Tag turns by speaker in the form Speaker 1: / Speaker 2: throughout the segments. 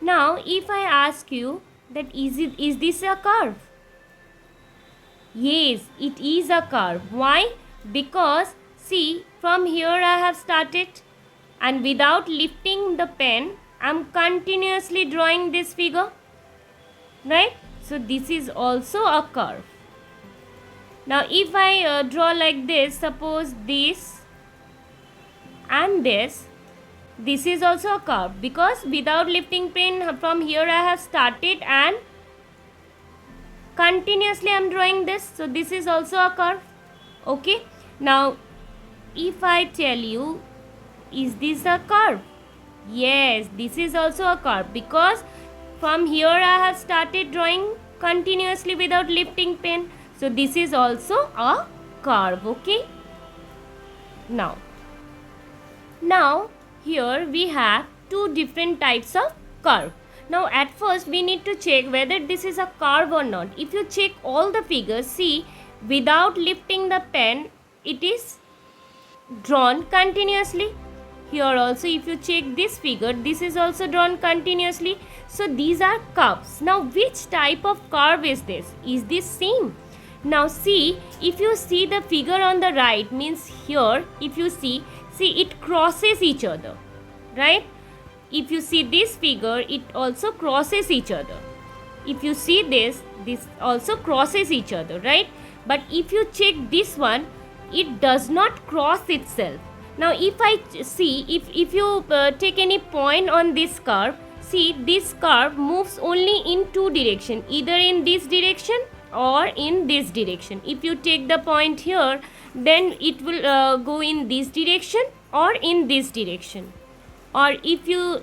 Speaker 1: Now if I ask you that is this a curve? Yes, it is a curve. Why? Because see, from here I have started, and without lifting the pen I am continuously drawing this figure, right? So this is also a curve. Now if I draw like this, suppose this and this is also a curve, because without lifting pen from here I have started and continuously I am drawing this. So this is also a curve. Okay. Now if I tell you, is this a curve? Yes, this is also a curve, because from here I have started drawing continuously without lifting pen. So this is also a curve. Okay. Now here we have two different types of curve. Now at first we need to check whether this is a curve or not. If you check all the figures, see, without lifting the pen it is drawn continuously. Here also if you check this figure, this is also drawn continuously. So these are curves. Now which type of curve is this? Is this same? Now see, if you see the figure on the right, means here if you see it crosses each other, right? If you see this figure, it also crosses each other. If you see this also crosses each other, right? But if you check this one, it does not cross itself. Now if I see, if you take any point on this curve, see, this curve moves only in two direction, either in this direction or in this direction. If you take the point here, then it will go in this direction or in this direction. Or if you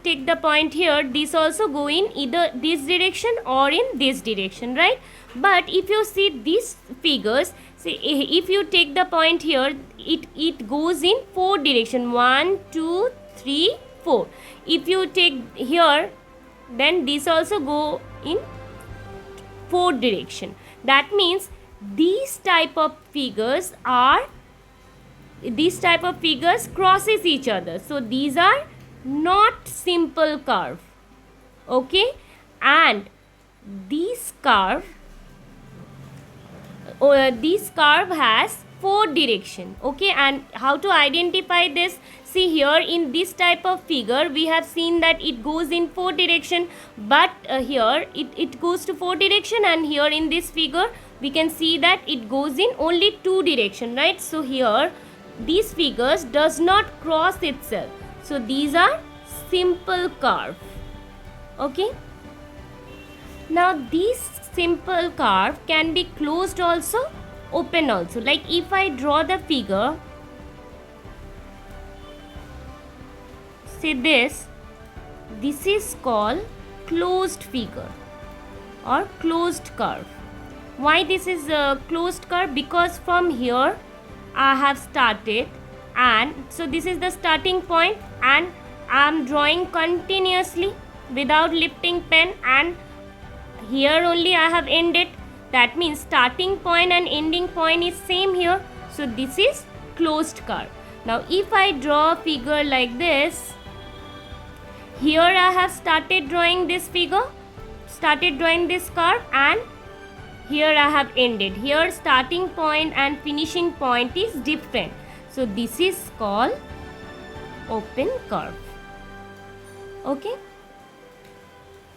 Speaker 1: take the point here, this also go in either this direction or in this direction, right? But if you see these figures, see, if you take the point here, it goes in four direction, 1 2 3 4. If you take here, then this also go in four direction. That means these type of figures crosses each other. So these are not simple curve. Okay. And this curve has four direction. Okay. And how to identify this? See, here in this type of figure we have seen that it goes in four direction, but here it goes to four direction, and here in this figure we can see that it goes in only two direction, right? So here these figures does not cross itself. So these are simple curve. Okay. Now this simple curve can be closed also, open also. Like if I draw the figure, say this is called closed figure or closed curve. Why this is a closed curve? Because from here I have started, and so this is the starting point, and I am drawing continuously without lifting pen, and here only I have ended. That means starting point and ending point is same here. So this is closed curve. Now if I draw a figure like this, here I have started drawing this figure, started drawing this curve, and here I have ended. Here starting point and finishing point is different. So this is called open curve. Okay.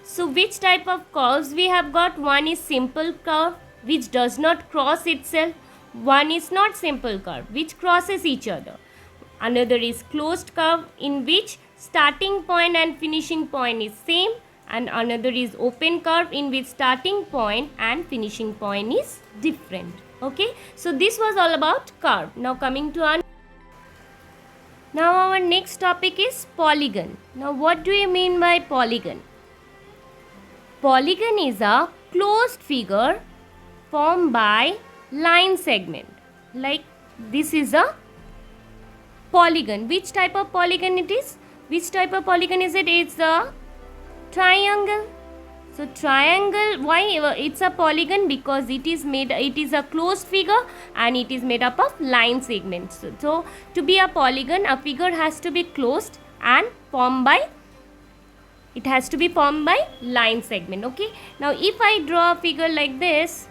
Speaker 1: So which type of curves we have got? One is simple curve which does not cross itself. One is not simple curve which crosses each other. Another is closed curve in which starting point and finishing point is same. And another is open curve in which starting point and finishing point is different. Okay. So this was all about curve. Now coming to our next topic is polygon. Now what do you mean by polygon? Polygon is a closed figure formed by line segment. Like this is a polygon. Which type of polygon it is? Which type of polygon is it? It's a triangle. So triangle, why it's a polygon? Because it is a closed figure and it is made up of line segments. So to be a polygon, a figure has to be closed and formed by It has to be formed by line segment. Okay. Now if I draw a figure like this,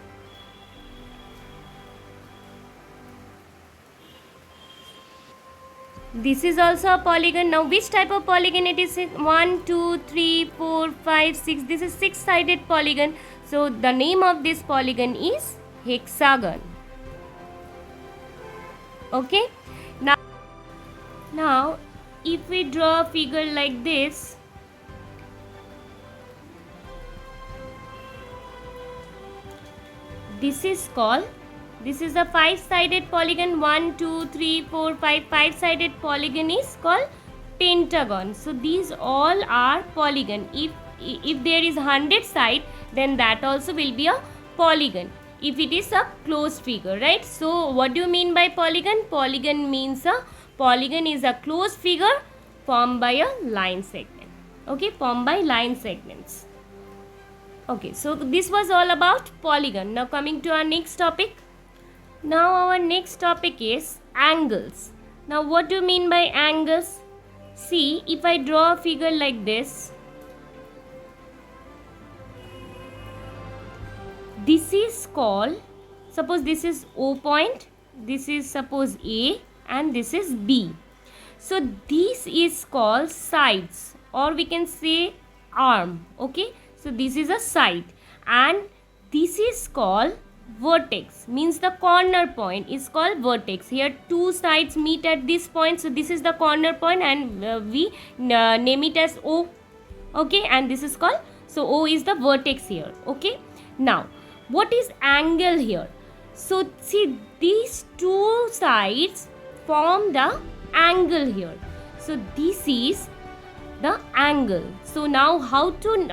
Speaker 1: this is also a polygon. Now which type of polygon it is? 1, 2, 3, 4, 5, 6. This is 6-sided polygon. So the name of this polygon is hexagon. Okay. Now if we draw a figure like this, this is a 5-sided polygon. 1, 2, 3, 4, 5. 5-sided polygon is called pentagon. So these all are polygon. If there is 100 side, then that also will be a polygon if it is a closed figure, right? So what do you mean by polygon? Polygon means polygon is a closed figure formed by a line segment. Okay, formed by line segments. Okay, so this was all about polygon. Now coming to our next topic. Now our next topic is angles. Now what do you mean by angles? See, if I draw a figure like this, this is called, suppose this is O point, this is suppose A, and this is B. So this is called sides, or we can say arm. Okay, so this is a side, and this is called vertex, means the corner point is called vertex. Here two sides meet at this point, so this is the corner point, and we name it as O. Okay, and this is called, so O is the vertex here. Okay, now what is angle here? So see, these two sides form the angle here. So this is the angle. So now how to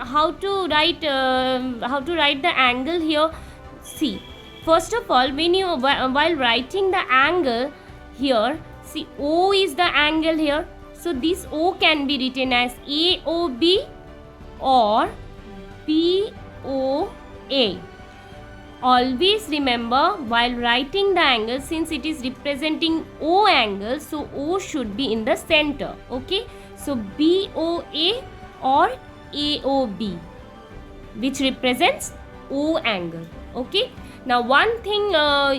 Speaker 1: write the angle here? See, first of all, when you while writing the angle here, see, O is the angle here. So this O can be written as AOB or BOA. Always remember, while writing the angle, since it is representing O angle, so O should be in the center. Okay, so BOA or AOB, which represents O angle. Okay, now one thing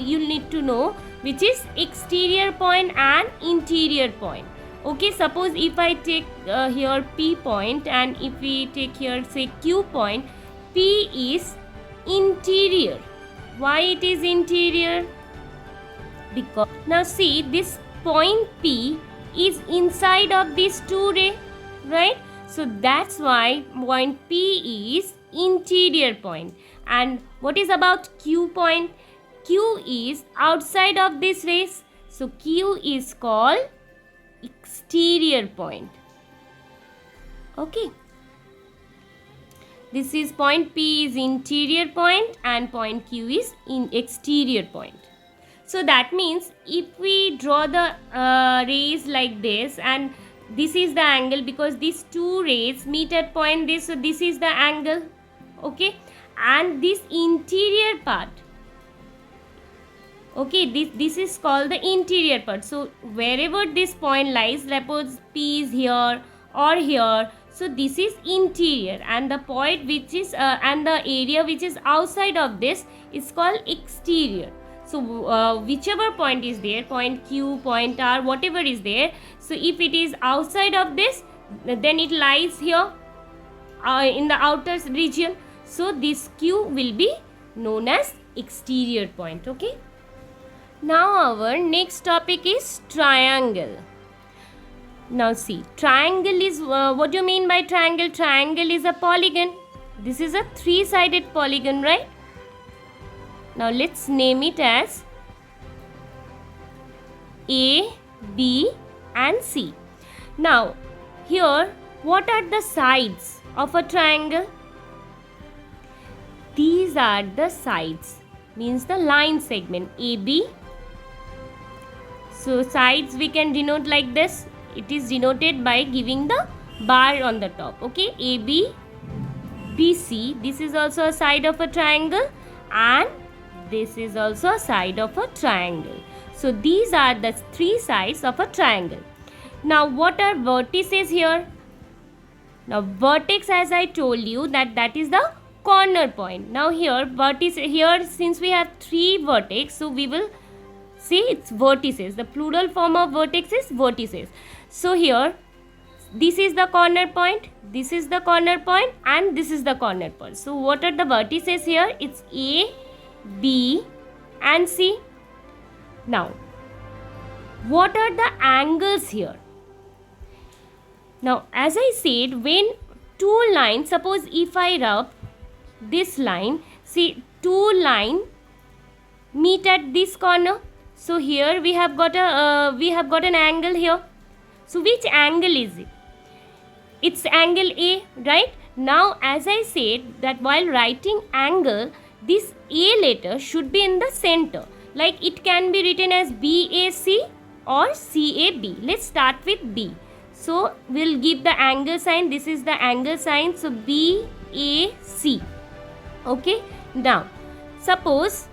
Speaker 1: you need to know, which is exterior point and interior point. Okay, suppose if I take here P point, and if we take here say Q point, P is interior. Why it is interior? Because now see, this point P is inside of these two rays, right? So that's why point P is interior point. And what is about Q point? Q is outside of this rays, so Q is called exterior point. Okay, this is point P is interior point and point Q is in exterior point. So that means if we draw the rays like this, and this is the angle because these two rays meet at point this, so this is the angle. Okay, and this interior part, okay, this is called the interior part. So wherever this point lies, suppose P is here or here, so this is interior, and the point which is and the area which is outside of this is called exterior. So whichever point is there, point Q, point R, whatever is there, so if it is outside of this, then it lies here in the outer region. So this Q will be known as exterior point. Okay, now our next topic is triangle. Now see, triangle is, what do you mean by triangle? Triangle is a polygon. This is a 3-sided polygon, right? Now let's name it as A, B and C. Now here, what are the sides of a triangle? These are the sides, means the line segment AB. So sides we can denote like this. It is denoted by giving the bar on the top. Okay, AB, BC. This is also a side of a triangle, and this is also a side of a triangle. So these are the 3 sides of a triangle. Now what are vertices here? Now vertex, as I told you, that is the corner point. Now here here since we have 3 vertex, so we will see it's vertices. The plural form of vertex is vertices. So here this is the corner point, this is the corner point, and this is the corner point. So what are the vertices here? It's A, B and C. Now what are the angles here? Now as I said, when two lines, suppose if I rub this line, see two line meet at this corner. So here we have got an angle here. So which angle is it? It's angle A, right? Now as I said that while writing angle, this A letter should be in the center. Like it can be written as BAC or CAB. Let's start with B. So we'll give the angle sign. This is the angle sign. So BAC. Okay. Now suppose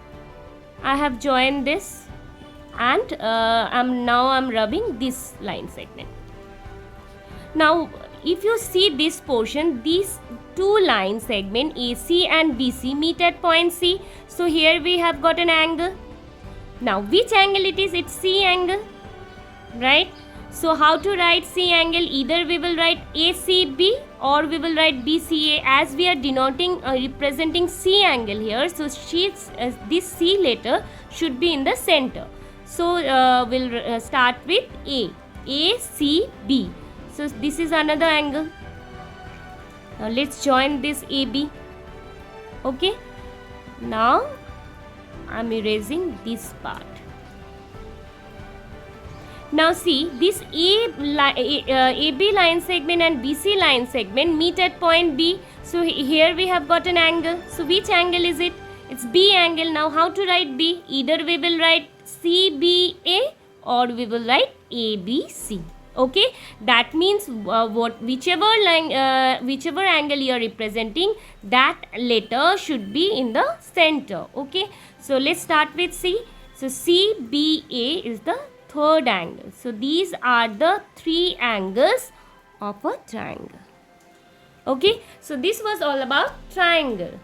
Speaker 1: I have joined this and I'm rubbing this line segment. Now if you see this portion, these two line segment AC and BC meet at point C. So here we have got an angle. Now which angle it is? It's C angle, right? So how to write C angle? Either we will write ACB or we will write BCA, as we are denoting representing C angle here. So this C letter should be in the center. So we'll start with ACB. So this is another angle. Now let's join this AB. Okay. Now I'm erasing this part. Now see, this AB line segment and BC line segment meet at point B. So here we have got an angle. So which angle is it? It's B angle. Now how to write B? Either we will write CBA or we will write ABC. Okay, that means whichever angle you are representing, that letter should be in the center. Okay, so let's start with C. So CBA is the third angle. So these are the 3 angles of a triangle. Okay, so this was all about triangle.